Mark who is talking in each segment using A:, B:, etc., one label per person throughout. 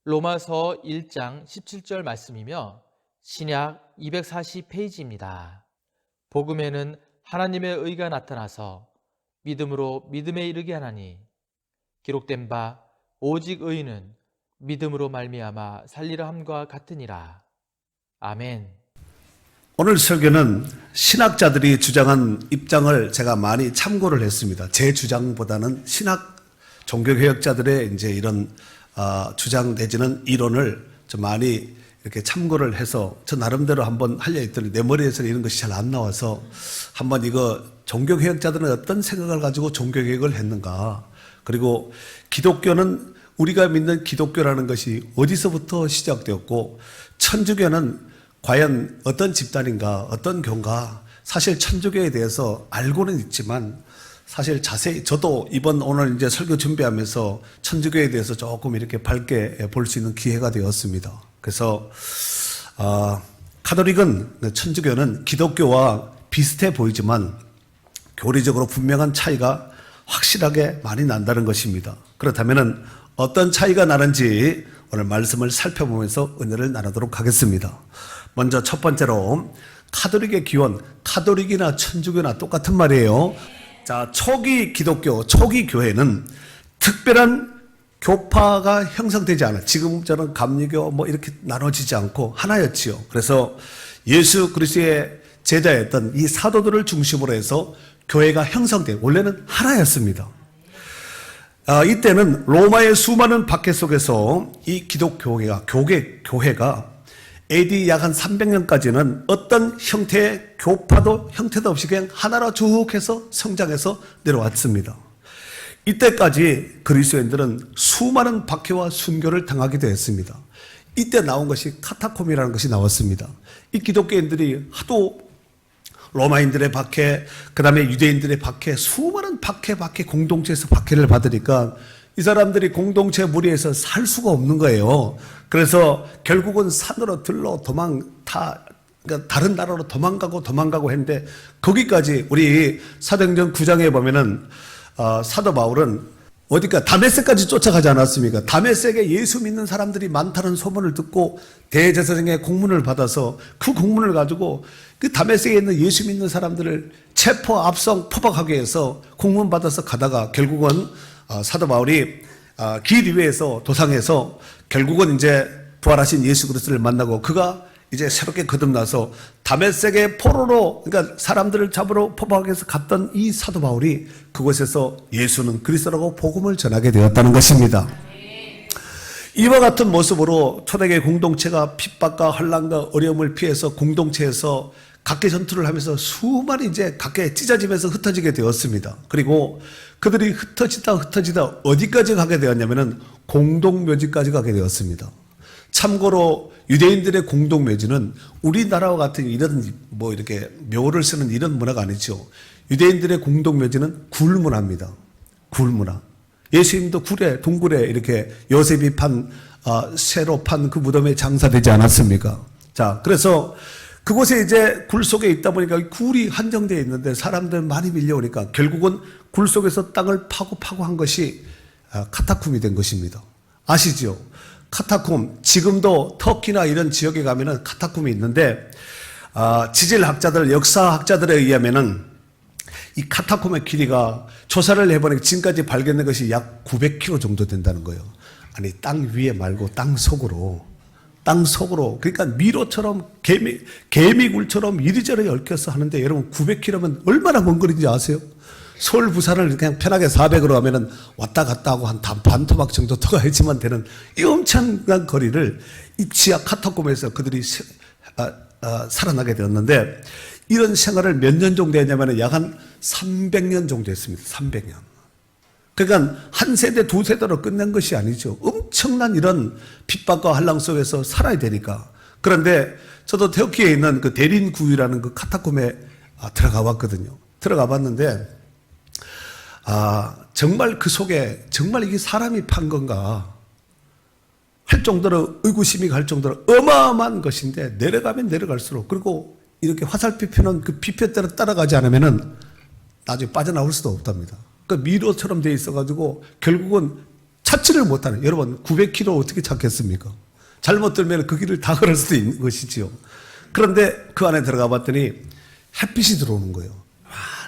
A: 로마서 1장 17절 말씀이며 신약 240페이지입니다. 복음에는 하나님의 의가 나타나서 믿음으로 믿음에 이르게 하나니 기록된 바 오직 의인은 믿음으로 말미암아 살리라 함과 같으니라. 아멘.
B: 오늘 설교는 신학자들이 주장한 입장을 제가 많이 참고를 했습니다. 제 주장보다는 신학 종교개혁자들의 이제 이런 주장 내지는 이론을 좀 많이 이렇게 참고를 해서 저 나름대로 한번 하려 했더니 내 머리에서는 이런 것이 잘 안 나와서 한번 이거 종교개혁자들은 어떤 생각을 가지고 종교개혁을 했는가, 그리고 기독교는 우리가 믿는 기독교라는 것이 어디서부터 시작되었고 천주교는 과연 어떤 집단인가, 어떤 교인가, 사실 천주교에 대해서 알고는 있지만 사실 자세히 저도 이번 오늘 이제 설교 준비하면서 천주교에 대해서 조금 이렇게 밝게 볼 수 있는 기회가 되었습니다. 그래서 카톨릭은, 천주교는 기독교와 비슷해 보이지만 교리적으로 분명한 차이가 확실하게 많이 난다는 것입니다. 그렇다면 어떤 차이가 나는지 오늘 말씀을 살펴보면서 은혜를 나누도록 하겠습니다. 먼저 첫 번째로 카톨릭의 기원, 카톨릭이나 천주교나 똑같은 말이에요. 자, 초기 기독교, 초기 교회는 특별한 교파가 형성되지 않아. 지금처럼 감리교 뭐 이렇게 나눠지지 않고 하나였지요. 그래서 예수 그리스도의 제자였던 이 사도들을 중심으로 해서 교회가 형성된, 원래는 하나였습니다. 이때는 로마의 수많은 박해 속에서 이 기독교회가, 교회가 AD 약 한 300년까지는 어떤 형태의 교파도 형태도 없이 그냥 하나로 쭉 해서 성장해서 내려왔습니다. 이때까지 그리스도인들은 수많은 박해와 순교를 당하기도 했습니다. 이때 나온 것이 카타콤이라는 것이 나왔습니다. 이 기독교인들이 하도 로마인들의 박해, 그 다음에 유대인들의 박해, 수많은 박해 공동체에서 박해를 받으니까 이 사람들이 공동체 무리에서 살 수가 없는 거예요. 그래서 결국은 산으로 들러 그러니까 다른 나라로 도망가고 했는데, 거기까지 우리 사도행전 9장에 보면은 사도 바울은 어디까 다메섹까지 쫓아가지 않았습니까? 다메섹에 예수 믿는 사람들이 많다는 소문을 듣고 대제사장의 공문을 받아서 그 공문을 가지고 그 다메섹에 있는 예수 믿는 사람들을 체포, 압송, 포박하게 해서 공문 받아서 가다가 결국은 사도 바울이 길 위에서 도상에서 결국은 이제 부활하신 예수 그리스도를 만나고 그가 이제 새롭게 거듭나서 다메섹의 포로로, 그러니까 사람들을 잡으러 포박해서 갔던 이 사도 바울이 그곳에서 예수는 그리스도라고 복음을 전하게 되었다는 것입니다. 이와 같은 모습으로 초대교회 공동체가 핍박과 혼란과 어려움을 피해서 공동체에서 각계 전투를 하면서 수많이 이제 각계 찢어지면서 흩어지게 되었습니다. 그리고 그들이 흩어지다 어디까지 가게 되었냐면은 공동묘지까지 가게 되었습니다. 참고로 유대인들의 공동묘지는 우리나라와 같은 이런 뭐 이렇게 묘를 쓰는 이런 문화가 아니죠. 유대인들의 공동묘지는 굴문화입니다. 굴문화. 예수님도 굴에, 동굴에 이렇게 요셉이 새로 판 그 무덤에 장사되지 않았습니까? 자, 그래서 그곳에 이제 굴 속에 있다 보니까 굴이 한정되어 있는데 사람들 많이 밀려오니까 결국은 굴 속에서 땅을 파고 한 것이 카타콤이 된 것입니다. 아시죠? 카타콤, 지금도 터키나 이런 지역에 가면은 카타콤이 있는데, 지질학자들, 역사학자들에 의하면은 이 카타콤의 길이가 조사를 해보니까 지금까지 발견된 것이 약 900km 정도 된다는 거예요. 아니, 땅 위에 말고 땅 속으로. 그러니까 미로처럼 개미굴처럼 이리저리 얽혀서 하는데, 여러분 900km면 얼마나 먼 거리인지 아세요? 서울 부산을 그냥 편하게 400으로 하면은 왔다 갔다 하고 한 반토막 정도 더 가야지만 되는 이 엄청난 거리를 이 지하 카타콤에서 그들이 살아나게 되었는데, 이런 생활을 몇 년 정도 했냐면 약 한 300년 정도 했습니다. 300년. 그러니까 한 세대, 두 세대로 끝낸 것이 아니죠. 엄청난 이런 핍박과 한랑 속에서 살아야 되니까. 그런데 저도 터키에 있는 그 데린구이라는 그 카타콤에 들어가 봤거든요. 들어가 봤는데, 정말 그 속에 정말 이게 사람이 판 건가 할 정도로 의구심이 갈 정도로 어마어마한 것인데, 내려가면 내려갈수록, 그리고 이렇게 화살표 펴는 그 비표대로 따라가지 않으면은 나중에 빠져나올 수도 없답니다. 그 미로처럼 돼 있어가지고 결국은 찾지를 못하는, 여러분 900km 어떻게 찾겠습니까? 잘못 들면 그 길을 다 걸을 수도 있는 것이지요. 그런데 그 안에 들어가 봤더니 햇빛이 들어오는 거예요.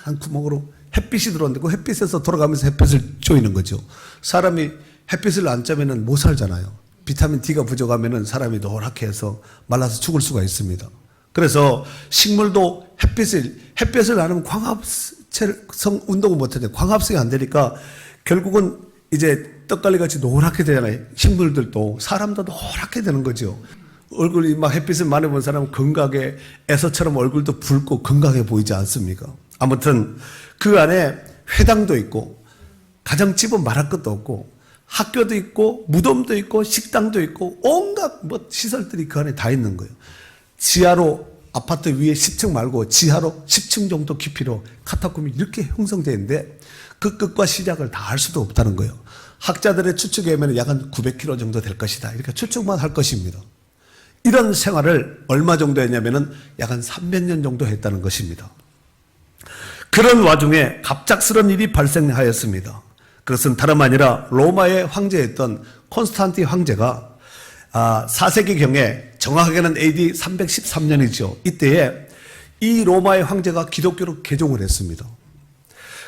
B: 한 구멍으로 햇빛이 들어오는데 그 햇빛에서 돌아가면서 햇빛을 쬐이는 거죠. 사람이 햇빛을 안 쬐면은 못 살잖아요. 비타민 D가 부족하면은 사람이 노랗게 해서 말라서 죽을 수가 있습니다. 그래서 식물도 햇빛을 안 하면 광합성 운동을 못 하죠. 광합성이 안 되니까 결국은 이제 떡갈리 같이 노랗게 되잖아요. 식물들도 사람도 노랗게 되는 거죠. 얼굴이 막 햇빛을 많이 본 사람은 건강하게 에서처럼 얼굴도 붉고 건강해 보이지 않습니까? 아무튼 그 안에 회당도 있고 가정집은 말할 것도 없고 학교도 있고 무덤도 있고 식당도 있고 온갖 뭐 시설들이 그 안에 다 있는 거예요. 지하로 아파트 위에 10층 말고 지하로 10층 정도 깊이로 카타콤이 이렇게 형성되어 있는데 그 끝과 시작을 다 할 수도 없다는 거예요. 학자들의 추측에 의하면 약 한 900km 정도 될 것이다. 이렇게 추측만 할 것입니다. 이런 생활을 얼마 정도 했냐면은 약 한 300년 정도 했다는 것입니다. 그런 와중에 갑작스러운 일이 발생하였습니다. 그것은 다름 아니라 로마의 황제였던 콘스탄틴 황제가 4세기경에 정확하게는 AD 313년이죠. 이때에 이 로마의 황제가 기독교로 개종을 했습니다.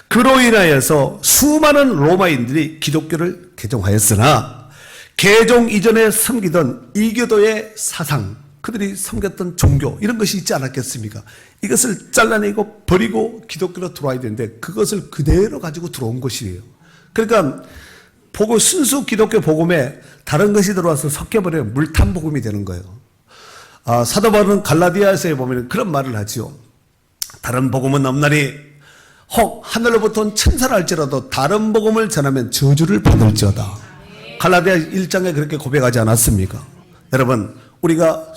B: 그로 인하여서 수많은 로마인들이 기독교를 개종하였으나 개종 이전에 섬기던 이교도의 사상, 그들이 섬겼던 종교 이런 것이 있지 않았겠습니까? 이것을 잘라내고 버리고 기독교로 들어와야 되는데 그것을 그대로 가지고 들어온 것이에요. 그러니까 순수 기독교 복음에 다른 것이 들어와서 섞여버리면 물탄 복음이 되는 거예요. 사도 바울은 갈라디아서에 보면 그런 말을 하지요. 다른 복음은 없나니 혹 하늘로부터 온 천사라 할지라도 다른 복음을 전하면 저주를 받을지어다. 갈라디아 1장에 그렇게 고백하지 않았습니까? 여러분, 우리가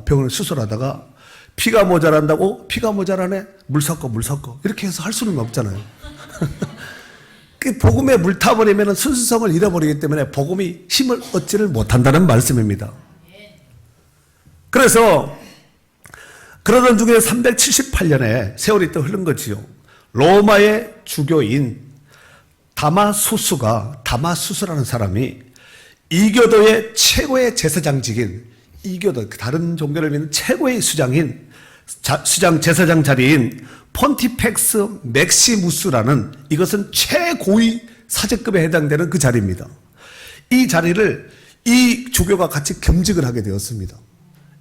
B: 병원을 수술하다가 피가 모자란다고 피가 모자라네 물 섞어 이렇게 해서 할 수는 없잖아요. 그 복음에 물 타버리면 순수성을 잃어버리기 때문에 복음이 힘을 얻지를 못한다는 말씀입니다. 그래서 그러던 중에 378년에 세월이 또 흐른 거지요. 로마의 주교인 다마수스라는 사람이 이교도의 최고의 제사장직인 이교도 다른 종교를 믿는 최고의 수장 제사장 자리인 폰티펙스 맥시무스라는 이것은 최고위 사제급에 해당되는 그 자리입니다. 이 자리를 이 주교가 같이 겸직을 하게 되었습니다.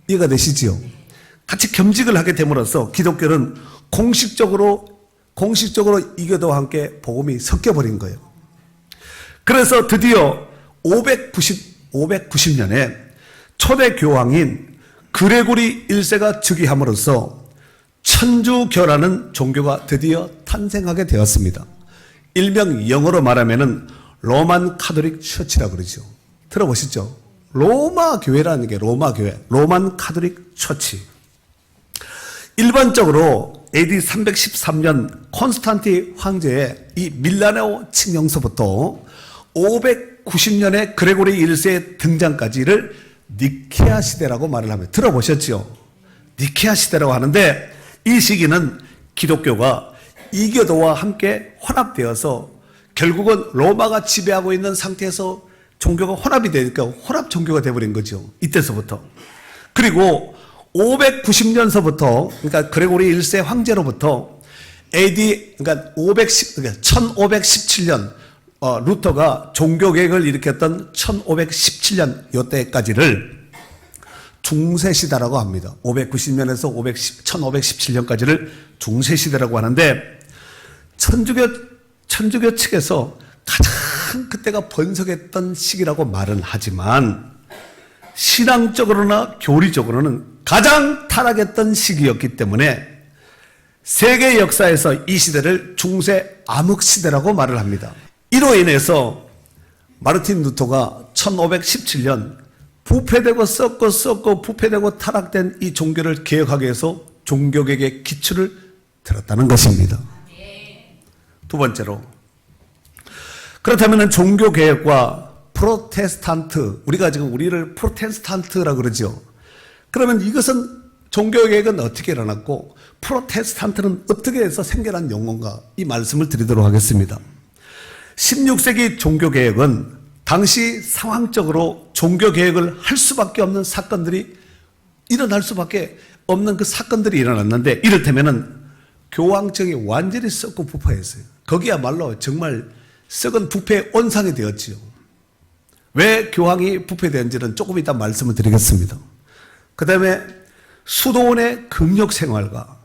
B: 이해가 되시지요? 같이 겸직을 하게 됨으로써 기독교는 공식적으로 이교도와 함께 복음이 섞여버린 거예요. 그래서 드디어 590년에 초대 교황인 그레고리 1세가 즉위함으로써 천주교라는 종교가 드디어 탄생하게 되었습니다. 일명 영어로 말하면은 로만 카톨릭 처치라고 그러죠. 들어보시죠. 로마 교회라는 게 로마 교회, 로만 카톨릭 처치. 일반적으로 AD 313년 콘스탄틴 황제의 이 밀라노 칙령서부터 590년에 그레고리 1세의 등장까지를 니케아 시대라고 말을 하면 들어보셨죠? 니케아 시대라고 하는데 이 시기는 기독교가 이교도와 함께 혼합되어서 결국은 로마가 지배하고 있는 상태에서 종교가 혼합이 되니까 혼합 종교가 되어버린 거죠. 이때서부터. 그리고 590년서부터 그러니까 그레고리 1세 황제로부터 AD 그러니까 1517년 루터가 종교개혁을 일으켰던 1517년 요때까지를 중세시대라고 합니다. 590년에서 1517년까지를 중세시대라고 하는데 천주교 측에서 가장 그때가 번성했던 시기라고 말은 하지만 신앙적으로나 교리적으로는 가장 타락했던 시기였기 때문에 세계 역사에서 이 시대를 중세 암흑시대라고 말을 합니다. 이로 인해서 마르틴 루터가 1517년 부패되고 썩고 부패되고 타락된 이 종교를 개혁하기 위해서 종교개혁의 기초를 들었다는 것입니다. 두 번째로 그렇다면 종교개혁과 프로테스탄트, 우리가 지금 우리를 프로테스탄트라고 그러죠. 그러면 이것은 종교개혁은 어떻게 일어났고 프로테스탄트는 어떻게 해서 생겨난 용어인가 이 말씀을 드리도록 하겠습니다. 16세기 종교개혁은 당시 상황적으로 종교개혁을 할 수밖에 없는 사건들이 일어날 수밖에 없는 그 사건들이 일어났는데, 이를테면은 교황청이 완전히 썩고 부패했어요. 거기야말로 정말 썩은 부패의 온상이 되었지요. 왜 교황이 부패되었는지는 조금 이따 말씀을 드리겠습니다. 그 다음에 수도원의 금욕 생활과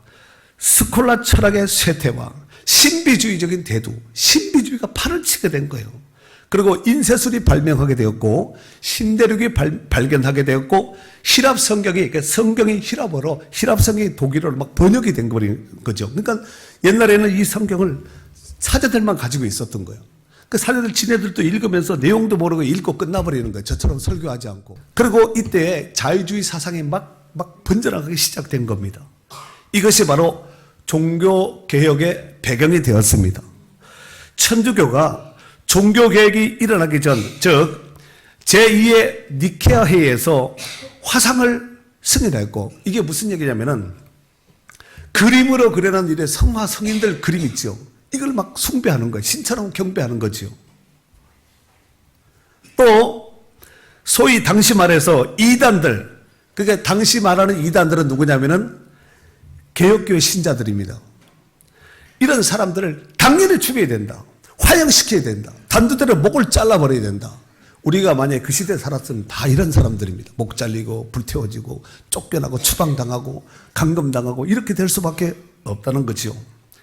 B: 스콜라 철학의 쇠퇴와 신비주의적인 대두, 신비주의가 판을 치게 된 거예요. 그리고 인쇄술이 발명하게 되었고, 신대륙이 발견하게 되었고, 히랍 성경이, 그러니까 성경이 히랍어로, 히랍 성경이 독일어로 막 번역이 된 거죠. 그러니까 옛날에는 이 성경을 사제들만 가지고 있었던 거예요. 그 사제들 지네들도 읽으면서 내용도 모르고 읽고 끝나버리는 거예요. 저처럼 설교하지 않고. 그리고 이때 자유주의 사상이 막 번져나가기 시작된 겁니다. 이것이 바로 종교개혁의 배경이 되었습니다. 천주교가 종교개혁이 일어나기 전, 즉 제2의 니케아 회의에서 화상을 승인했고, 이게 무슨 얘기냐면은 그림으로 그려놓은 이래 성화 성인들 그림 있죠. 이걸 막 숭배하는 거예요. 신처럼 경배하는 거지요. 또 소위 당시 말해서 이단들, 그러니까 당시 말하는 이단들은 누구냐면은 개혁교회 신자들입니다. 이런 사람들을 당연히 죽여야 된다. 화형시켜야 된다. 단두대로 목을 잘라버려야 된다. 우리가 만약에 그 시대에 살았으면 다 이런 사람들입니다. 목 잘리고 불태워지고 쫓겨나고 추방당하고 감금당하고 이렇게 될 수밖에 없다는 거죠.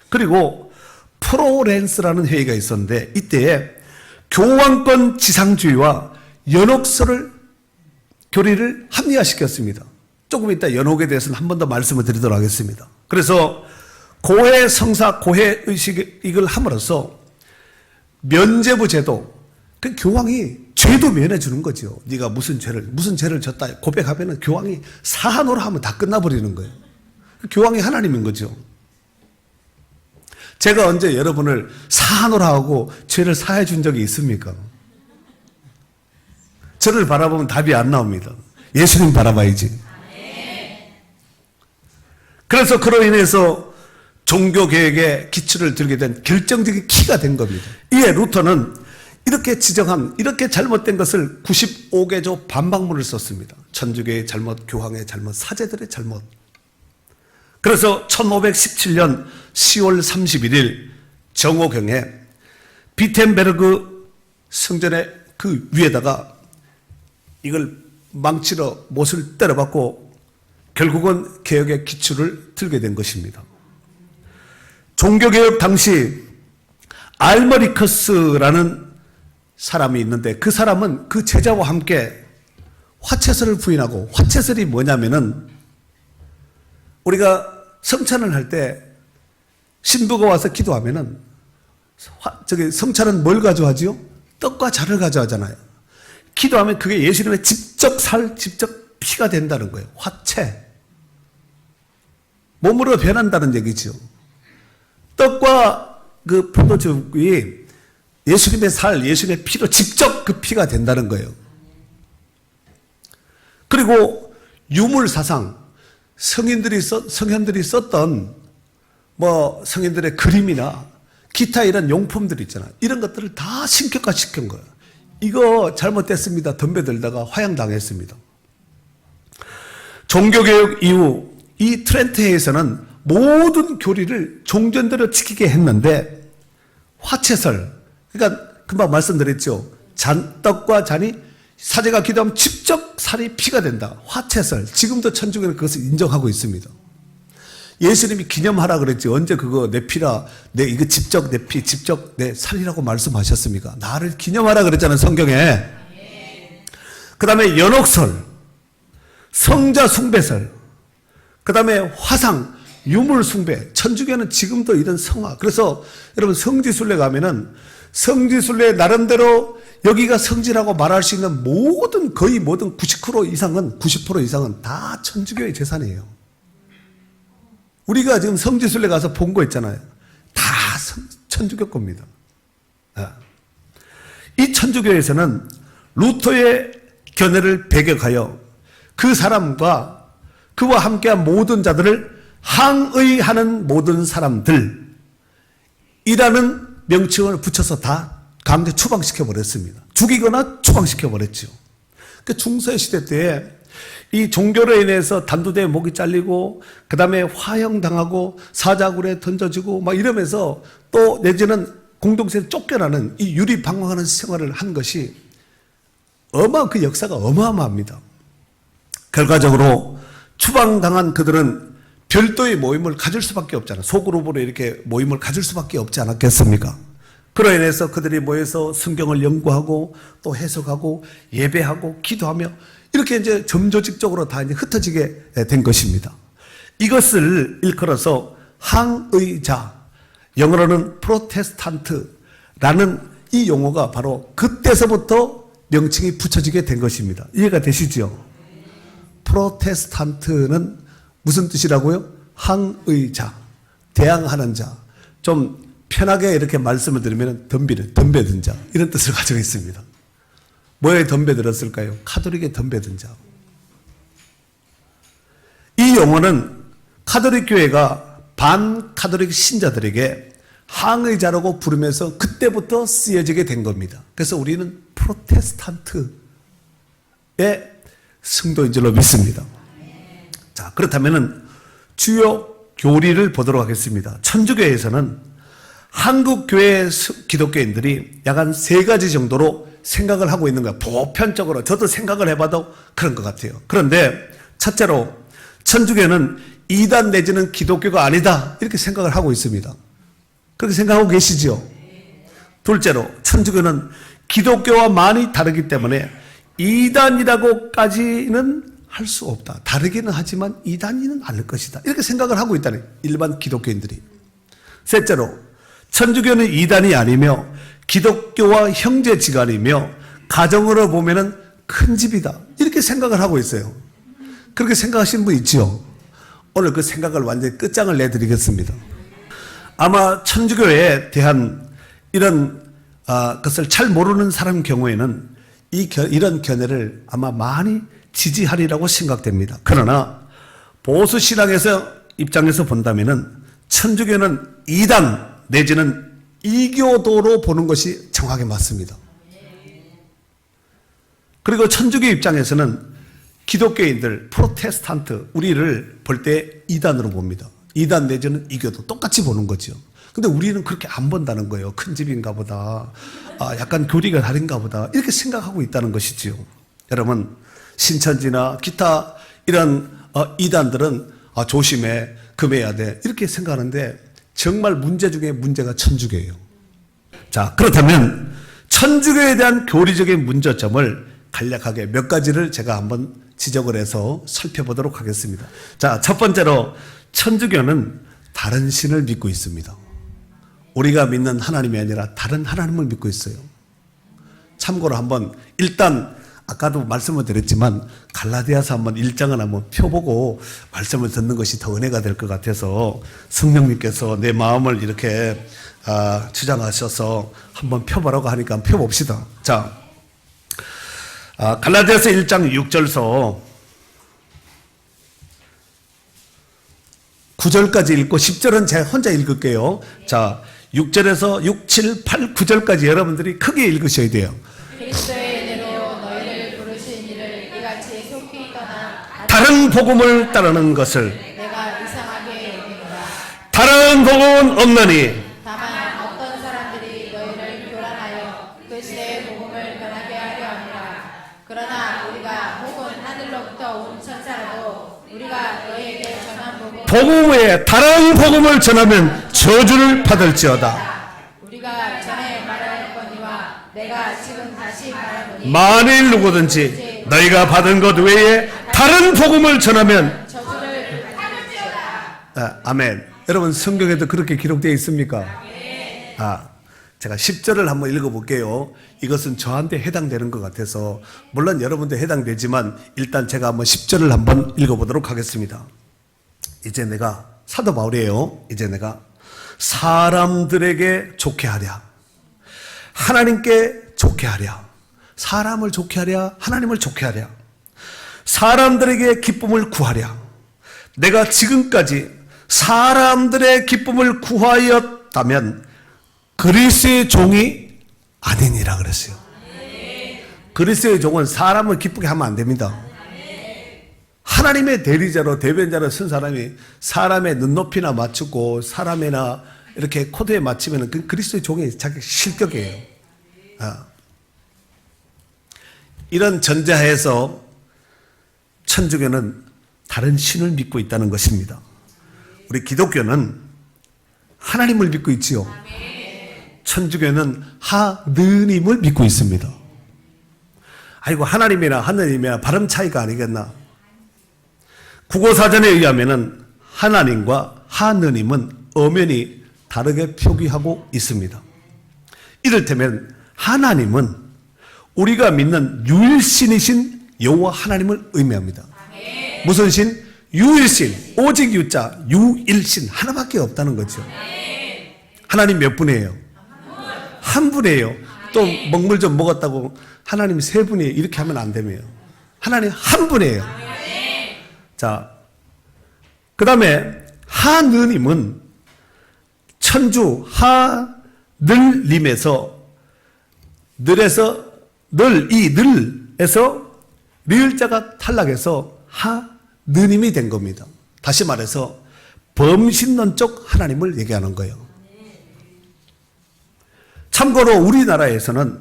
B: 그리고 프로렌스라는 회의가 있었는데, 이때에 교황권 지상주의와 연옥설을 교리를 합리화시켰습니다. 조금 이따 연옥에 대해서는 한 번 더 말씀을 드리도록 하겠습니다. 그래서 고해 성사, 고해 의식을 함으로써 면죄부 제도, 그 교황이 죄도 면해주는 거죠. 네가 무슨 죄를 졌다 고백하면은 교황이 사하노라 하면 다 끝나버리는 거예요. 교황이 하나님인 거죠. 제가 언제 여러분을 사하노라 하고 죄를 사해 준 적이 있습니까? 저를 바라보면 답이 안 나옵니다. 예수님 바라봐야지. 그래서 그로 인해서 종교개혁의 기초를 들게 된 결정적인 키가 된 겁니다. 이에 루터는 이렇게 지정한, 이렇게 잘못된 것을 95개조 반박문을 썼습니다. 천주교의 잘못, 교황의 잘못, 사제들의 잘못. 그래서 1517년 10월 31일 정오경에 비텐베르그 성전의 그 위에다가 이걸 망치로 못을 때려박고 결국은 개혁의 기초를 들게 된 것입니다. 종교개혁 당시 알머리커스라는 사람이 있는데, 그 사람은 그 제자와 함께 화채설을 부인하고, 화채설이 뭐냐면은 우리가 성찬을 할 때 신부가 와서 기도하면은 성찬은 뭘 가져하지요? 떡과 잔을 가져가잖아요. 기도하면 그게 예수님의 직접 피가 된다는 거예요. 화채. 몸으로 변한다는 얘기죠. 떡과 그 포도즙이 예수님의 살, 예수님의 피로 직접 그 피가 된다는 거예요. 그리고 유물사상, 성현들이 썼던 성인들의 그림이나 기타 이런 용품들 있잖아요. 이런 것들을 다 신격화시킨 거예요. 이거 잘못됐습니다. 덤벼들다가 화양당했습니다. 종교개혁 이후 이 트렌트회에서는 모든 교리를 종전대로 지키게 했는데, 화채설, 그러니까 금방 말씀드렸죠. 떡과 잔이 사제가 기도하면 직접 살이 피가 된다. 화채설. 지금도 천주교는 그것을 인정하고 있습니다. 예수님이 기념하라 그랬죠. 언제 그거 내 피라, 이거 직접 내 피, 직접 내 살이라고 말씀하셨습니까? 나를 기념하라 그랬잖아요, 성경에. 그 다음에 연옥설, 성자 숭배설, 그 다음에 화상, 유물 숭배. 천주교는 지금도 이런 성화. 그래서 여러분 성지순례 가면은 성지순례 나름대로 여기가 성지라고 말할 수 있는 거의 모든 90% 이상은 다 천주교의 재산이에요. 우리가 지금 성지순례 가서 본 거 있잖아요. 다 천주교 겁니다. 이 천주교에서는 루터의 견해를 배격하여 그 사람과 그와 함께한 모든 자들을 항의하는 모든 사람들이라는 명칭을 붙여서 다 강제 추방시켜 버렸습니다. 죽이거나 추방시켜 버렸죠. 그 중세 시대 때에 이 종교로 인해서 단두대에 목이 잘리고 그 다음에 화형당하고 사자굴에 던져지고 막 이러면서 또 내지는 공동체에 쫓겨나는 이 유리방황하는 생활을 한 것이 그 역사가 어마어마합니다. 결과적으로 추방당한 그들은 별도의 모임을 가질 수밖에 없잖아요. 소그룹으로 이렇게 모임을 가질 수밖에 없지 않았겠습니까? 그로 인해서 그들이 모여서 성경을 연구하고 또 해석하고 예배하고 기도하며 이렇게 이제 점조직적으로 다 이제 흩어지게 된 것입니다. 이것을 일컬어서 항의자, 영어로는 프로테스탄트라는 이 용어가 바로 그때서부터 명칭이 붙여지게 된 것입니다. 이해가 되시죠? 프로테스탄트는 무슨 뜻이라고요? 항의자, 대항하는 자. 좀 편하게 이렇게 말씀을 드리면 덤벼든 자 이런 뜻을 가지고 있습니다. 뭐에 덤벼들었을까요? 카톨릭에 덤벼든 자. 이 용어는 카톨릭 교회가 반카톨릭 신자들에게 항의자라고 부르면서 그때부터 쓰여지게 된 겁니다. 그래서 우리는 프로테스탄트의 성도인 줄로 믿습니다. 자, 그렇다면 주요 교리를 보도록 하겠습니다. 천주교에서는 한국 교회 기독교인들이 약 한 3가지 정도로 생각을 하고 있는 거예요. 보편적으로 저도 생각을 해봐도 그런 것 같아요. 그런데 첫째로 천주교는 이단 내지는 기독교가 아니다 이렇게 생각을 하고 있습니다. 그렇게 생각하고 계시죠? 둘째로 천주교는 기독교와 많이 다르기 때문에 이단이라고까지는 할 수 없다. 다르기는 하지만 이단이는 않을 것이다. 이렇게 생각을 하고 있다는 일반 기독교인들이. 셋째로 천주교는 이단이 아니며 기독교와 형제지간이며 가정으로 보면은 큰 집이다. 이렇게 생각을 하고 있어요. 그렇게 생각하시는 분 있죠? 오늘 그 생각을 완전히 끝장을 내드리겠습니다. 아마 천주교에 대한 이런 것을 잘 모르는 사람 경우에는 이런 견해를 아마 많이 지지하리라고 생각됩니다. 그러나 보수 신앙에서 입장에서 본다면은 천주교는 이단 내지는 이교도로 보는 것이 정확히 맞습니다. 그리고 천주교 입장에서는 기독교인들, 프로테스탄트, 우리를 볼 때 이단으로 봅니다. 이단 내지는 이교도 똑같이 보는 거죠. 근데 우리는 그렇게 안 본다는 거예요. 큰 집인가 보다. 약간 교리가 다른가 보다. 이렇게 생각하고 있다는 것이지요. 여러분, 신천지나 기타 이런 이단들은 조심해, 금해야 돼. 이렇게 생각하는데 정말 문제 중에 문제가 천주교예요. 자, 그렇다면 천주교에 대한 교리적인 문제점을 간략하게 몇 가지를 제가 한번 지적을 해서 살펴보도록 하겠습니다. 자, 첫 번째로 천주교는 다른 신을 믿고 있습니다. 우리가 믿는 하나님이 아니라 다른 하나님을 믿고 있어요. 참고로 한번 일단 아까도 말씀을 드렸지만 갈라디아서 한번 1장을 한번 펴보고 말씀을 듣는 것이 더 은혜가 될 것 같아서 성령님께서 내 마음을 이렇게 주장하셔서 한번 펴보라고 하니까 한번 펴봅시다. 자, 갈라디아서 1장 6절서 9절까지 읽고 10절은 제가 혼자 읽을게요. 자, 6절에서 6, 7, 8, 9절까지 여러분들이 크게 읽으셔야 돼요.
C: 그리스도의 은혜로 너희를 부르신 이를 이같이 속히 떠나
B: 다른 복음을 따르는 것을
C: 내가 이상하게 여기노라.
B: 다른 복음은 없나니
C: 다만 어떤 사람들이 너희를 교란하여 그 시대의 복음을 변하게 하려 함이라. 그러나 우리가 혹은 하늘로부터 온 천사라도 우리가 너희에게 전한
B: 복음 외에 다른 복음을 전하면 저주를 받을지어다.
C: 우리가 전에 말하였거니와 내가 지금 다시 말하노니
B: 만일 누구든지 너희가 받은 것 외에 다른 복음을 전하면
C: 저주를 받을지어다.
B: 아멘. 여러분 성경에도 그렇게 기록되어 있습니까? 제가 10절을 한번 읽어볼게요. 이것은 저한테 해당되는 것 같아서 물론 여러분도 해당되지만 일단 제가 한번 10절을 한번 읽어보도록 하겠습니다. 이제 내가 사도 바울이에요. 이제 내가 사람들에게 좋게 하랴, 하나님께 좋게 하랴, 사람을 좋게 하랴, 하나님을 좋게 하랴, 사람들에게 기쁨을 구하랴. 내가 지금까지 사람들의 기쁨을 구하였다면 그리스도의 종이 아니니라 그랬어요. 그리스도의 종은 사람을 기쁘게 하면 안 됩니다. 하나님의 대리자로 대변자로 쓴 사람이 사람의 눈높이나 맞추고 사람이나 이렇게 코드에 맞추면 그 그리스도의 종이 자기 실격이에요. 이런 전제하에서 천주교는 다른 신을 믿고 있다는 것입니다. 우리 기독교는 하나님을 믿고 있지요. 천주교는 하느님을 믿고 있습니다. 아이고, 하나님이나 하느님이나 발음 차이가 아니겠나. 국어사전에 의하면 하나님과 하느님은 엄연히 다르게 표기하고 있습니다. 이를테면 하나님은 우리가 믿는 유일신이신 여호와 하나님을 의미합니다. 무슨 신? 유일신, 오직 유자, 유일신 하나밖에 없다는 거죠. 하나님 몇 분이에요? 한 분이에요. 또 먹물 좀 먹었다고 하나님 세 분이에요. 이렇게 하면 안 되며 하나님 한 분이에요. 자, 그 다음에 하느님은 천주 하늘님에서 늘에서 이 늘에서 리을자가 탈락해서 하느님이 된 겁니다. 다시 말해서 범신론적 하나님을 얘기하는 거예요. 참고로 우리나라에서는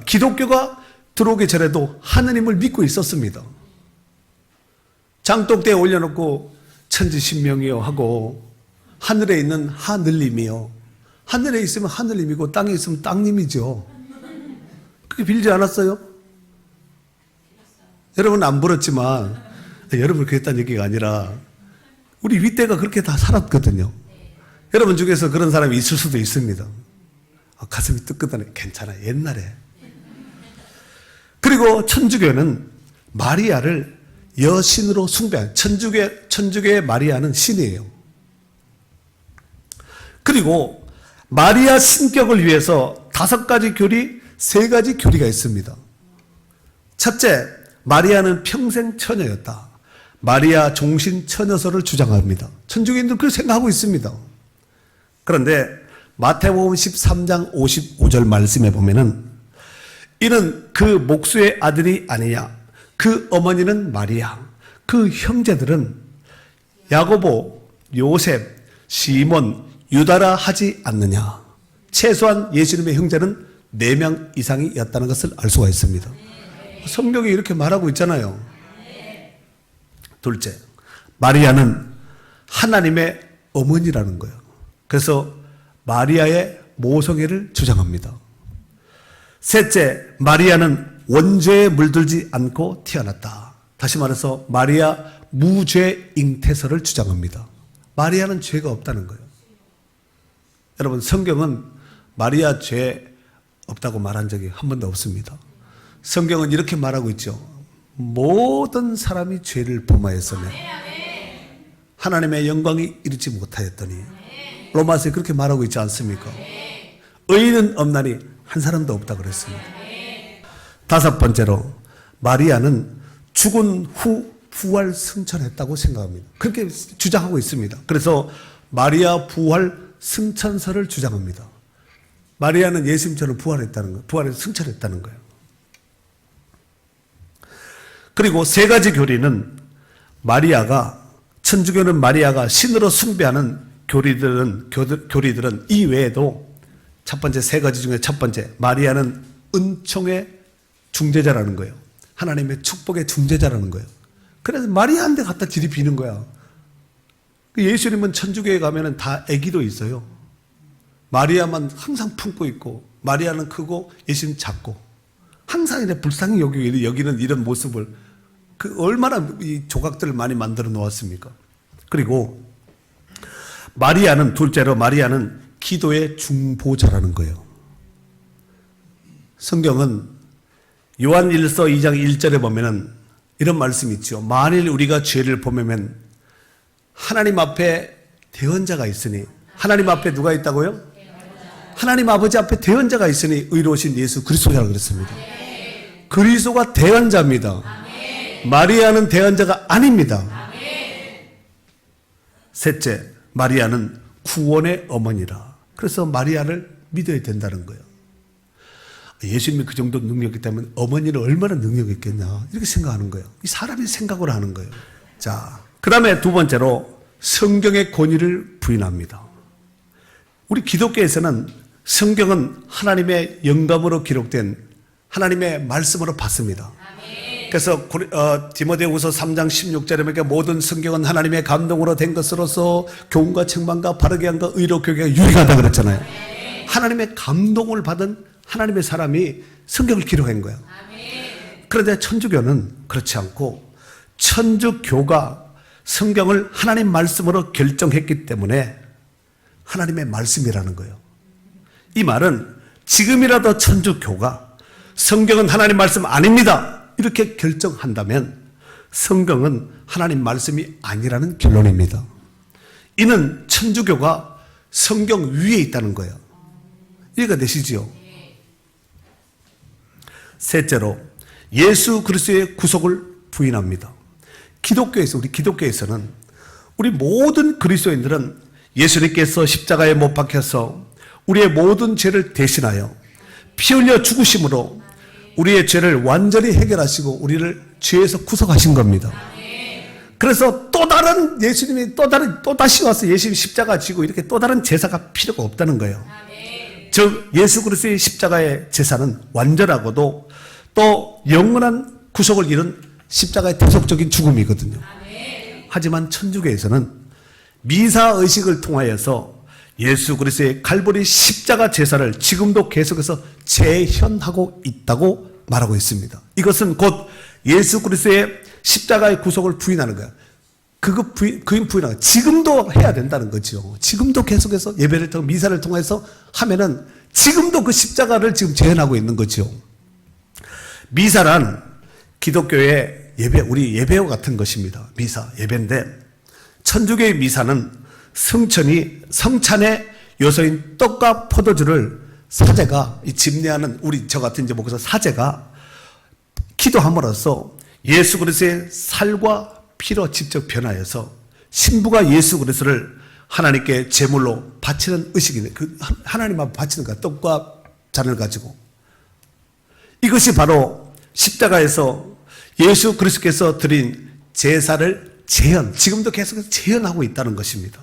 B: 기독교가 들어오기 전에도 하느님을 믿고 있었습니다. 장독대에 올려놓고 천지신명이요 하고 하늘에 있는 하늘님이요. 하늘에 있으면 하늘님이고 땅에 있으면 땅님이죠. 그렇게 빌지 않았어요? 여러분 안 불었지만 여러분 그랬다는 얘기가 아니라 우리 윗대가 그렇게 다 살았거든요. 여러분 중에서 그런 사람이 있을 수도 있습니다. 가슴이 뜨끈하네. 괜찮아. 옛날에. 그리고 천주교는 마리아를 여신으로 숭배한 천주교의 마리아는 신이에요. 그리고 마리아 신격을 위해서 5가지 교리, 3가지 교리가 있습니다. 첫째, 마리아는 평생 처녀였다. 마리아 종신 처녀설을 주장합니다. 천주교인들 그렇게 생각하고 있습니다. 그런데 마태복음 13장 55절 말씀에 보면은 이는 그 목수의 아들이 아니냐. 그 어머니는 마리아. 그 형제들은 야고보, 요셉, 시몬, 유다라 하지 않느냐. 최소한 예수님의 형제는 4명 이상이었다는 것을 알 수가 있습니다. 성경이 이렇게 말하고 있잖아요. 둘째, 마리아는 하나님의 어머니라는 거예요. 그래서 마리아의 모성애를 주장합니다. 셋째, 마리아는 원죄에 물들지 않고 태어났다. 다시 말해서 마리아 무죄 잉태설을 주장합니다. 마리아는 죄가 없다는 거예요. 여러분, 성경은 마리아 죄 없다고 말한 적이 한 번도 없습니다. 성경은 이렇게 말하고 있죠. 모든 사람이 죄를 범하였으며 하나님의 영광이 이르지 못하였더니, 로마서에 그렇게 말하고 있지 않습니까? 의인은 없나니 한 사람도 없다 그랬습니다. 5번째로, 마리아는 죽은 후 부활 승천했다고 생각합니다. 그렇게 주장하고 있습니다. 그래서 마리아 부활 승천설을 주장합니다. 마리아는 예수님처럼 부활했다는 거예요. 부활에 승천했다는 거예요. 그리고 3가지 교리는 천주교는 마리아가 신으로 숭배하는 교리들은 이 외에도 첫 번째 3가지 중에 첫 번째, 마리아는 은총의 중재자라는 거예요. 하나님의 축복의 중재자라는 거예요. 그래서 마리아한테 갖다 들이비는 거야. 예수님은 천주교에 가면은 다 아기도 있어요. 마리아만 항상 품고 있고, 마리아는 크고 예수님 작고, 항상 이제 불쌍히 여기는 이런 모습을, 얼마나 이 조각들을 많이 만들어 놓았습니까? 그리고 둘째로 마리아는 기도의 중보자라는 거예요. 성경은 요한 1서 2장 1절에 보면은 이런 말씀이 있죠. 만일 우리가 죄를 범하면 하나님 앞에 대언자가 있으니, 하나님 앞에 누가 있다고요? 하나님 아버지 앞에 대언자가 있으니 의로우신 예수 그리스도라고 그랬습니다. 그리스도가 대언자입니다. 마리아는 대언자가 아닙니다. 셋째, 마리아는 구원의 어머니라. 그래서 마리아를 믿어야 된다는 거예요. 예수님이 그 정도 능력이 있다면 어머니는 얼마나 능력이 있겠냐 이렇게 생각하는 거예요. 이 사람이 생각을 하는 거예요. 자, 그 다음에 두 번째로 성경의 권위를 부인합니다. 우리 기독교에서는 성경은 하나님의 영감으로 기록된 하나님의 말씀으로 받습니다. 그래서 디모데후서 3장 16절에 보니까 모든 성경은 하나님의 감동으로 된 것으로서 교훈과 책망과 바르게 함과 의로 교육에 유익하다 그랬잖아요. 하나님의 감동을 받은 하나님의 사람이 성경을 기록한 거예요. 그런데 천주교는 그렇지 않고 천주교가 성경을 하나님 말씀으로 결정했기 때문에 하나님의 말씀이라는 거예요. 이 말은 지금이라도 천주교가 성경은 하나님 말씀 아닙니다 이렇게 결정한다면 성경은 하나님 말씀이 아니라는 결론입니다. 이는 천주교가 성경 위에 있다는 거예요. 이해가 되시지요? 셋째로 예수 그리스도의 구속을 부인합니다. 우리 기독교에서는 우리 모든 그리스도인들은 예수님께서 십자가에 못 박혀서 우리의 모든 죄를 대신하여 피 흘려 죽으심으로 우리의 죄를 완전히 해결하시고 우리를 죄에서 구속하신 겁니다. 그래서 또 다른 예수님이 또다시 와서 예수님 십자가 지고 이렇게 또 다른 제사가 필요가 없다는 거예요. 즉 예수 그리스도의 십자가의 제사는 완전하고도 또 영원한 구속을 이룬 십자가의 대속적인 죽음이거든요. 하지만 천주교에서는 미사 의식을 통하여서 예수 그리스도의 갈보리 십자가 제사를 지금도 계속해서 재현하고 있다고 말하고 있습니다. 이것은 곧 예수 그리스도의 십자가의 구속을 부인하는 거야. 그거 부인하는 지금도 해야 된다는 거죠. 지금도 계속해서 예배를 통해 미사를 통해서 하면은 지금도 그 십자가를 지금 재현하고 있는 거죠. 미사란 기독교의 예배, 우리 예배와 같은 것입니다. 미사, 예배인데 천주교의 미사는 성찬의 요소인 떡과 포도주를 사제가 집례하는 저 같은 이제 목사 사제가 기도함으로써 예수 그리스도의 살과 피로 직접 변하여서 신부가 예수 그리스도를 하나님께 제물로 바치는 의식이네. 하나님 앞에 바치는 거야. 떡과 잔을 가지고. 이것이 바로 십자가에서 예수 그리스도께서 드린 제사를 지금도 계속해서 재현하고 있다는 것입니다.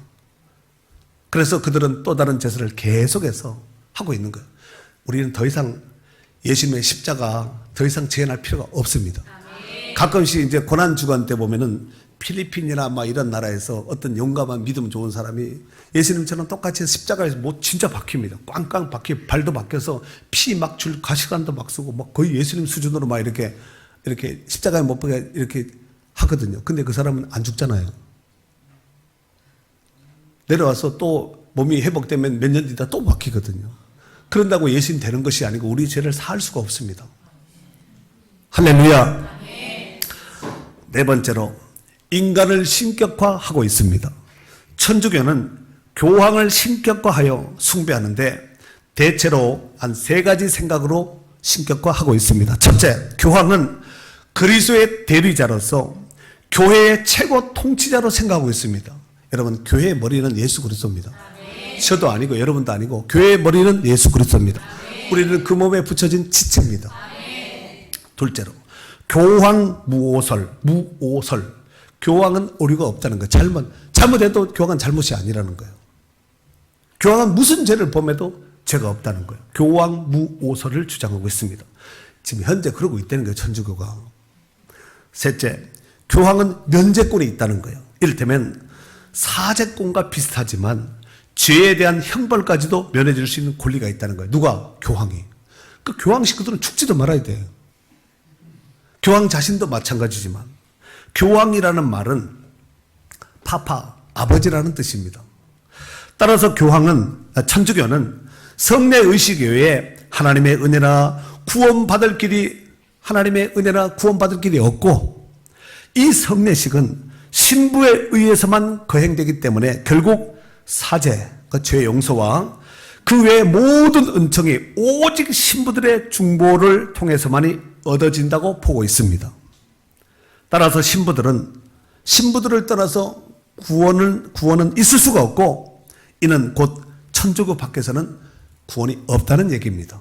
B: 그래서 그들은 또 다른 제사를 계속해서 하고 있는 거예요. 우리는 더 이상 예수님의 십자가 더 이상 재현할 필요가 없습니다. 가끔씩 이제 고난주간 때 보면은 필리핀이나 막 이런 나라에서 어떤 용감한 믿음 좋은 사람이 예수님처럼 똑같이 십자가에서 진짜 박힙니다. 꽝꽝 박히 발도 박혀서 피 막 가시관도 막 쓰고 막 거의 예수님 수준으로 막 이렇게 십자가에 못 박게 이렇게 하거든요. 근데 그 사람은 안 죽잖아요. 내려와서 또 몸이 회복되면 몇 년 뒤다 또 박히거든요. 그런다고 예수님 되는 것이 아니고 우리 죄를 사할 수가 없습니다. 할렐루야. 네 번째로 인간을 신격화하고 있습니다. 천주교는 교황을 신격화하여 숭배하는데 대체로 한 세 가지 생각으로 신격화하고 있습니다. 첫째, 교황은 그리스도의 대리자로서 교회의 최고 통치자로 생각하고 있습니다. 여러분, 교회의 머리는 예수 그리스도입니다. 저도 아니고 여러분도 아니고 교회의 머리는 예수 그리스도입니다. 우리는 그 몸에 붙여진 지체입니다. 둘째로, 교황 무오설. 교황은 오류가 없다는 거예요. 잘못해도 교황은 잘못이 아니라는 거예요. 교황은 무슨 죄를 범해도 죄가 없다는 거예요. 교황 무오설을 주장하고 있습니다. 지금 현재 그러고 있다는 거예요, 천주교가. 셋째, 교황은 면제권이 있다는 거예요. 이를테면 사제권과 비슷하지만 죄에 대한 형벌까지도 면해줄 수 있는 권리가 있다는 거예요. 누가? 교황이. 그 교황 식구들은 죽지도 말아야 돼요. 교황 자신도 마찬가지지만 교황이라는 말은 파파, 아버지라는 뜻입니다. 따라서 천주교는 성례 의식 외에 하나님의 은혜나 구원받을 길이 없고 이 성례식은 신부에 의해서만 거행되기 때문에 결국 사제, 그 죄 용서와 그 외의 모든 은총이 오직 신부들의 중보를 통해서만이 얻어진다고 보고 있습니다. 따라서 신부들을 떠나서 구원은 있을 수가 없고 이는 곧 천주교 밖에서는 구원이 없다는 얘기입니다.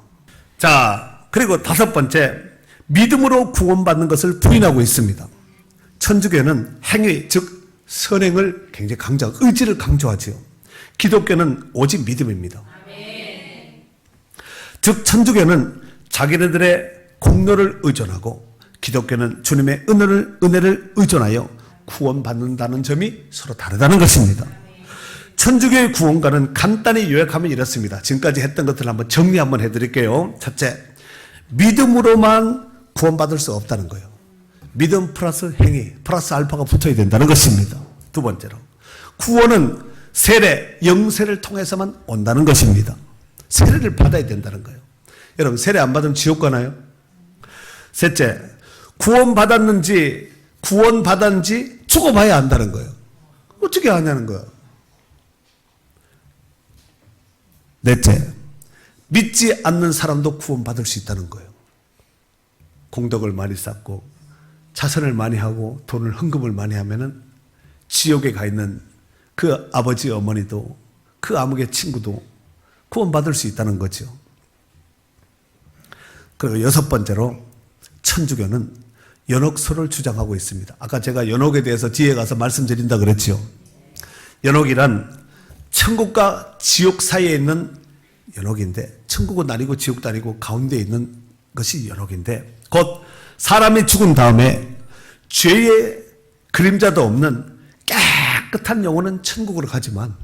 B: 자, 그리고 다섯 번째, 믿음으로 구원받는 것을 부인하고 있습니다. 천주교는 행위, 즉 선행을 굉장히 강조하고 의지를 강조하지요. 기독교는 오직 믿음입니다. 즉 천주교는 자기네들의 공로를 의존하고 기독교는 주님의 은혜를 의존하여 구원받는다는 점이 서로 다르다는 것입니다. 천주교의 구원관은 간단히 요약하면 이렇습니다. 지금까지 했던 것들을 한번 정리 한번 해드릴게요. 첫째, 믿음으로만 구원받을 수 없다는 거예요. 믿음 플러스 행위 플러스 알파가 붙어야 된다는 것입니다. 두 번째로, 구원은 세례, 영세를 통해서만 온다는 것입니다. 세례를 받아야 된다는 거예요. 여러분, 세례 안 받으면 지옥 가나요? 셋째, 구원받았는지 죽어봐야 안다는 거예요. 어떻게 아냐는 거예요. 넷째, 믿지 않는 사람도 구원받을 수 있다는 거예요. 공덕을 많이 쌓고 자선을 많이 하고 돈을 헌금을 많이 하면은 지옥에 가 있는 그 아버지 어머니도 그 아무개 친구도 구원받을 수 있다는 거죠. 그리고 여섯 번째로, 천주교는 연옥설을 주장하고 있습니다. 아까 제가 연옥에 대해서 뒤에 가서 말씀드린다 그랬죠. 연옥이란 천국과 지옥 사이에 있는 연옥인데, 천국은 아니고 지옥도 아니고 가운데 있는 것이 연옥인데, 곧 사람이 죽은 다음에 죄의 그림자도 없는 깨끗한 영혼은 천국으로 가지만,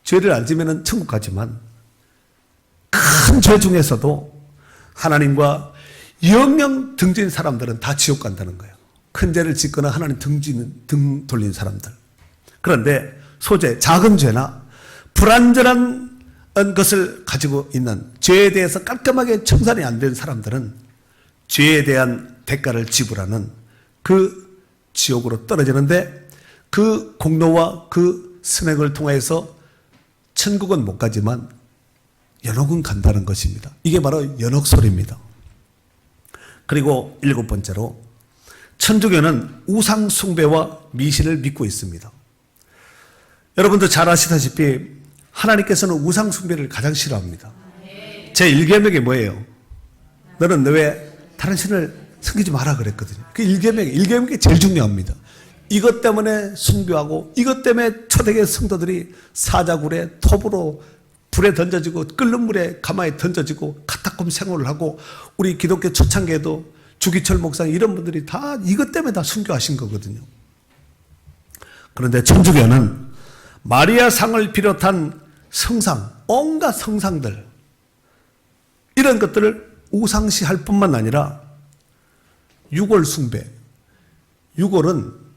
B: 죄를 안 지면 천국 가지만 큰 죄 중에서도 하나님과 영영 등진 사람들은 다 지옥 간다는 거예요. 큰 죄를 짓거나 하나님 등 돌린 사람들. 그런데 소재, 작은 죄나 불완전한 것을 가지고 있는, 죄에 대해서 깔끔하게 청산이 안 된 사람들은 죄에 대한 대가를 지불하는 그 지옥으로 떨어지는데, 그 공로와 그 선행을 통해서 천국은 못 가지만 연옥은 간다는 것입니다. 이게 바로 연옥설입니다. 그리고 일곱 번째로, 천주교는 우상 숭배와 미신을 믿고 있습니다. 여러분도 잘 아시다시피 하나님께서는 우상 숭배를 가장 싫어합니다. 제 1계명이 뭐예요? 너는 왜 다른 신을 섬기지 마라 그랬거든요. 그 1계명이 제일 중요합니다. 이것 때문에 숭배하고, 이것 때문에 초대교회 성도들이 사자굴에 톱으로 불에 던져지고 끓는 물에 가마에 던져지고 카타콤 생활을 하고, 우리 기독교 초창기에도 주기철 목사님 이런 분들이 다 이것 때문에 다 순교하신 거거든요. 그런데 천주교는 마리아 상을 비롯한 성상, 온갖 성상들, 이런 것들을 우상시할 뿐만 아니라 유골 숭배, 유골은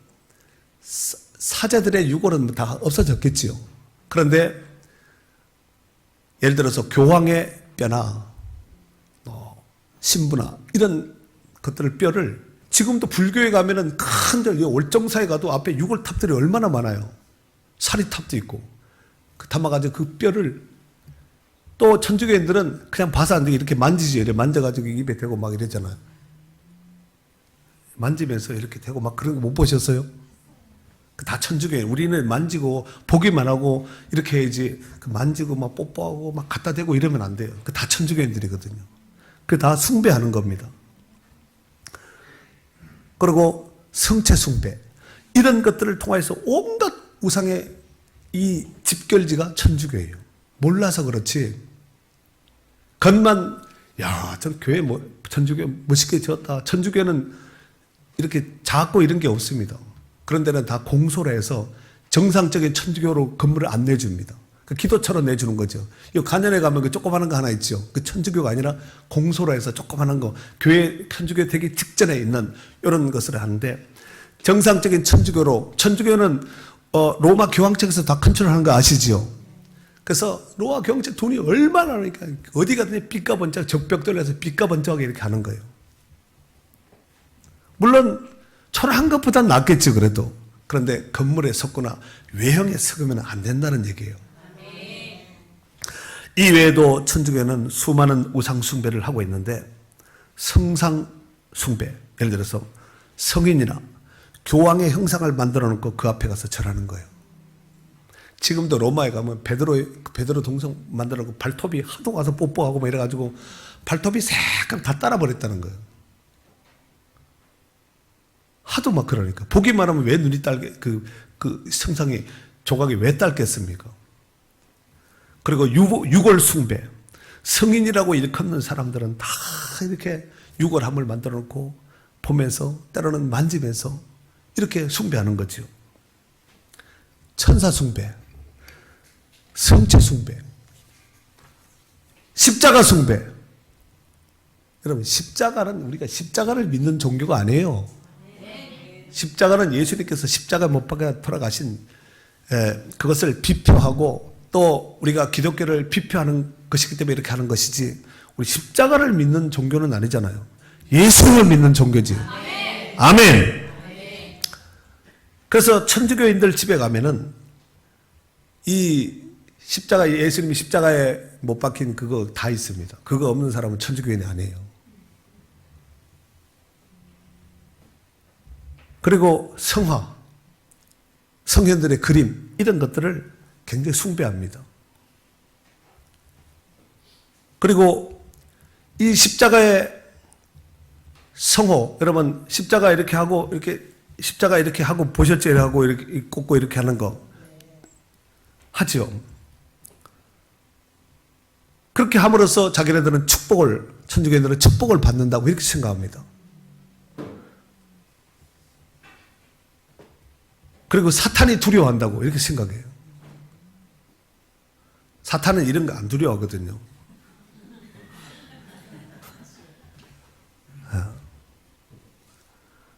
B: 사제들의 유골은 다 없어졌겠지요. 그런데 예를 들어서 교황의 뼈나 신부나 이런 것들을 뼈를, 지금도 불교에 가면은 큰 월정사에 가도 앞에 유골탑들이 얼마나 많아요. 사리탑도 있고. 담아가지고 그 뼈를, 또 천주교인들은 그냥 봐서 안 되게 이렇게 만지지, 이렇게 만져가지고 입에 대고 막 이러잖아요. 만지면서 이렇게 대고 막 그런 거 못 보셨어요? 다 천주교인. 우리는 만지고 보기만 하고 이렇게 해야지, 그 만지고 막 뽀뽀하고 막 갖다 대고 이러면 안 돼요. 그 다 천주교인들이거든요. 그 다 숭배하는 겁니다. 그리고 성체 숭배, 이런 것들을 통해서 온갖 우상의 이 집결지가 천주교예요. 몰라서 그렇지. 겉만, 야, 전 교회 천주교 멋있게 지었다. 천주교는 이렇게 작고 이런 게 없습니다. 그런 데는 다 공소로 해서 정상적인 천주교로 건물을 안 내줍니다. 그 기도처로 내주는 거죠. 이 간연에 가면 그 조그마한 거 하나 있죠. 그 천주교가 아니라 공소로 해서 조그마한 거, 교회, 천주교 되기 직전에 있는 이런 것을 하는데, 정상적인 천주교로, 천주교는 로마 교황청에서 다 컨트롤하는 거 아시죠? 그래서 로마 교황청 돈이 얼마나 하니까 어디 가든지 빚과 번쩍, 적벽 돌려서 빚과 번쩍하게 이렇게 하는 거예요. 물론 초라한 것보단 낫겠죠, 그래도. 그런데 건물에 섰거나 외형에 섞으면 안 된다는 얘기예요. 이 외에도 천주교는 수많은 우상 숭배를 하고 있는데, 성상 숭배, 예를 들어서 성인이나 교황의 형상을 만들어 놓고 그 앞에 가서 절하는 거예요. 지금도 로마에 가면 베드로 동상 만들어놓고 발톱이 하도 가서 뽀뽀하고 뭐 이래가지고 발톱이 새까맣게 다 따라버렸다는 거예요. 하도 막 그러니까. 보기만 하면 왜 눈이 딸게, 그 성상이, 조각이 왜 딸겠습니까? 그리고 유골 숭배. 성인이라고 일컫는 사람들은 다 이렇게 유골함을 만들어 놓고 보면서, 때로는 만지면서 이렇게 숭배하는 거죠. 천사 숭배, 성체 숭배, 십자가 숭배. 여러분, 십자가는, 우리가 십자가를 믿는 종교가 아니에요. 십자가는 예수님께서 십자가 못 박아 돌아가신 그것을 비표하고 또 우리가 기독교를 비표하는 것이기 때문에 이렇게 하는 것이지, 우리 십자가를 믿는 종교는 아니잖아요. 예수를 믿는 종교지. 아멘. 그래서 천주교인들 집에 가면은 이 십자가, 예수님이 십자가에 못 박힌 그거 다 있습니다. 그거 없는 사람은 천주교인이 아니에요. 그리고 성화, 성현들의 그림, 이런 것들을 굉장히 숭배합니다. 그리고 이 십자가의 성호, 여러분 십자가 이렇게 하고, 이렇게 십자가 이렇게 하고 보혈제를 하고 이렇게 꽂고 이렇게 하는 거 하죠. 그렇게 함으로써 자기네들은 축복을, 천주교인들은 축복을 받는다고 이렇게 생각합니다. 그리고 사탄이 두려워한다고 이렇게 생각해요. 사탄은 이런 거 안 두려워하거든요.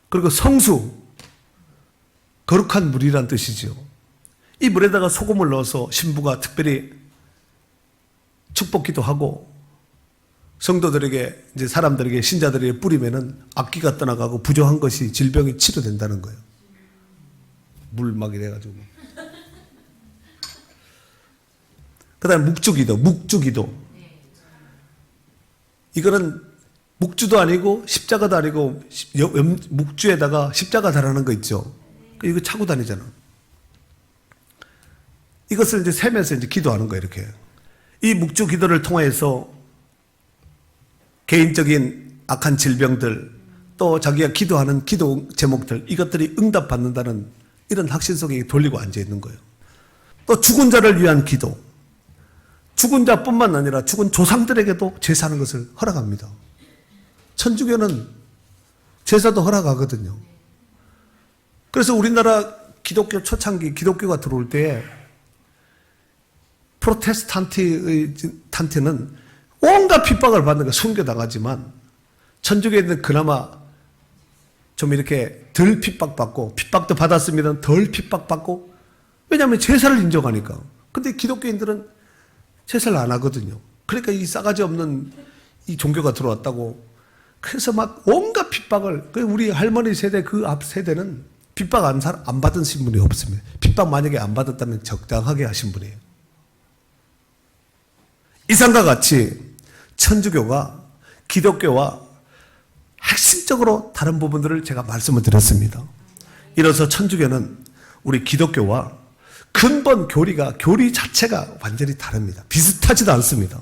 B: 그리고 성수, 거룩한 물이란 뜻이죠. 이 물에다가 소금을 넣어서 신부가 특별히 축복기도 하고 성도들에게, 이제 사람들에게, 신자들에게 뿌리면은 악기가 떠나가고 부정한 것이, 질병이 치료된다는 거예요. 물 막 이래가지고. 그 다음에 묵주기도. 이거는 묵주도 아니고 십자가도 아니고 묵주에다가 십자가 달아는 거 있죠. 이거 차고 다니잖아. 이것을 이제 세면서 이제 기도하는 거예요, 이렇게. 이 묵주 기도를 통해서 개인적인 악한 질병들, 또 자기가 기도하는 기도 제목들, 이것들이 응답받는다는 이런 확신 속에 돌리고 앉아 있는 거예요. 또 죽은 자를 위한 기도. 죽은 자뿐만 아니라 죽은 조상들에게도 제사하는 것을 허락합니다. 천주교는 제사도 허락하거든요. 그래서 우리나라 기독교 초창기, 기독교가 들어올 때 프로테스탄트는 온갖 핍박을 받는 거, 순교당하지만 천주교인들은 그나마 좀 이렇게 덜 핍박받고, 핍박도 받았으면 덜 핍박받고, 왜냐하면 제사를 인정하니까. 근데 기독교인들은 제사를 안 하거든요. 그러니까 이 싸가지 없는 이 종교가 들어왔다고. 그래서 막 온갖 핍박을, 우리 할머니 세대, 그 앞 세대는 핍박 안 받으신 분이 없습니다. 핍박 만약에 안 받았다면 적당하게 하신 분이에요. 이상과 같이 천주교가 기독교와 핵심적으로 다른 부분들을 제가 말씀을 드렸습니다. 이로써 천주교는 우리 기독교와 근본 교리 자체가 완전히 다릅니다. 비슷하지도 않습니다.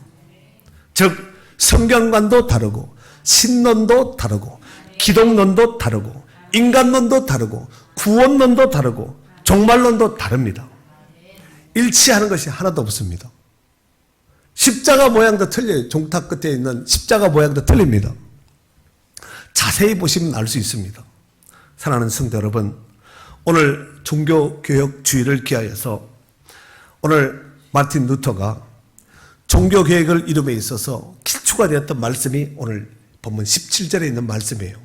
B: 즉 성경관도 다르고, 신론도 다르고, 기독론도 다르고, 인간론도 다르고, 구원론도 다르고, 종말론도 다릅니다. 일치하는 것이 하나도 없습니다. 십자가 모양도 틀려요. 종탑 끝에 있는 십자가 모양도 틀립니다. 자세히 보시면 알 수 있습니다. 사랑하는 성도 여러분, 오늘 종교개혁주의를 기하여서 오늘 마틴 루터가 종교개혁을 이룸에 있어서 기초가 되었던 말씀이 오늘 본문 17절에 있는 말씀이에요.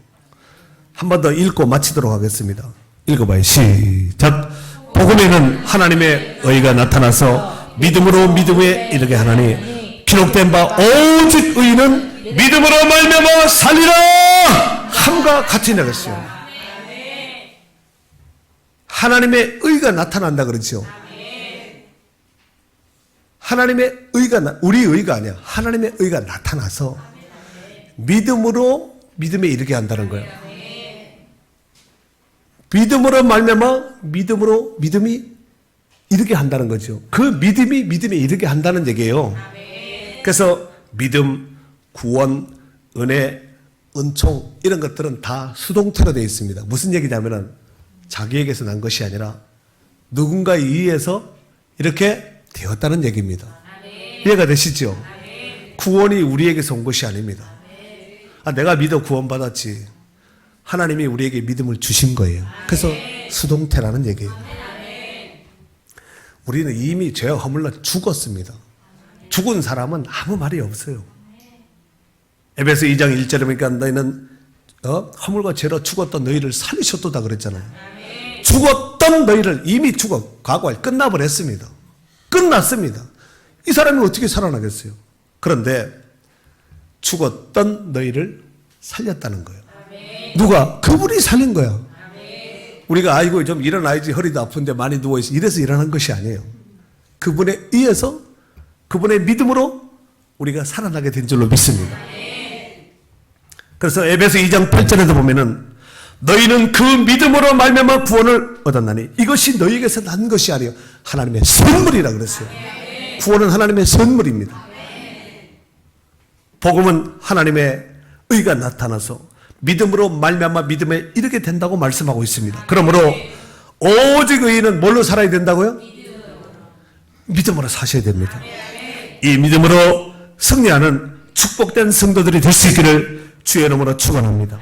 B: 한 번 더 읽고 마치도록 하겠습니다. 읽어봐요. 시작. 복음에는 하나님의 의가 나타나서 믿음으로 믿음에 이르게 하나니 기록된 바 오직 의인은 믿음으로 말미암아 살리라 함과 같이 나갔어요. 하나님의 의가 나타난다 그러죠. 하나님의 의가, 우리 의가 아니야. 하나님의 의가 나타나서 믿음으로 믿음에 이르게 한다는 거예요. 믿음으로 말미암아 믿음으로 믿음이 이르게 한다는 거죠. 그 믿음이 믿음에 이르게 한다는 얘기예요. 그래서 믿음, 구원, 은혜, 은총 이런 것들은 다 수동태로 되어 있습니다. 무슨 얘기냐면은 자기에게서 난 것이 아니라 누군가에 의해서 이렇게 되었다는 얘기입니다. 이해가 되시죠? 구원이 우리에게서 온 것이 아닙니다. 내가 믿어 구원받았지. 하나님이 우리에게 믿음을 주신 거예요. 그래서 수동태라는 얘기예요. 우리는 이미 죄와 허물로 죽었습니다. 죽은 사람은 아무 말이 없어요. 에베소 2장 1절에 보니까 너희는 허물과 죄로 죽었던 너희를 살리셨도다 그랬잖아요. 죽었던 너희를 이미 과거에 끝나버렸습니다. 끝났습니다. 이 사람이 어떻게 살아나겠어요? 그런데 죽었던 너희를 살렸다는 거예요. 누가? 그분이 살린 거야. 우리가 아이고 좀 일어나야지 허리도 아픈데 많이 누워있어 이래서 일어난 것이 아니에요. 그분에 의해서 그분의 믿음으로 우리가 살아나게 된 줄로 믿습니다. 그래서 에베소 2장 8절에도 보면은 너희는 그 믿음으로 말미암아 구원을 얻었나니 이것이 너희에게서 난 것이 아니요 하나님의 선물이라 그랬어요. 구원은 하나님의 선물입니다. 복음은 하나님의 의가 나타나서 믿음으로 말미암아 믿음에 이르게 된다고 말씀하고 있습니다. 그러므로 오직 의인은 뭘로 살아야 된다고요? 믿음으로 사셔야 됩니다. 이 믿음으로 승리하는 축복된 성도들이 될 수 있기를 주의 이름으로 축원합니다.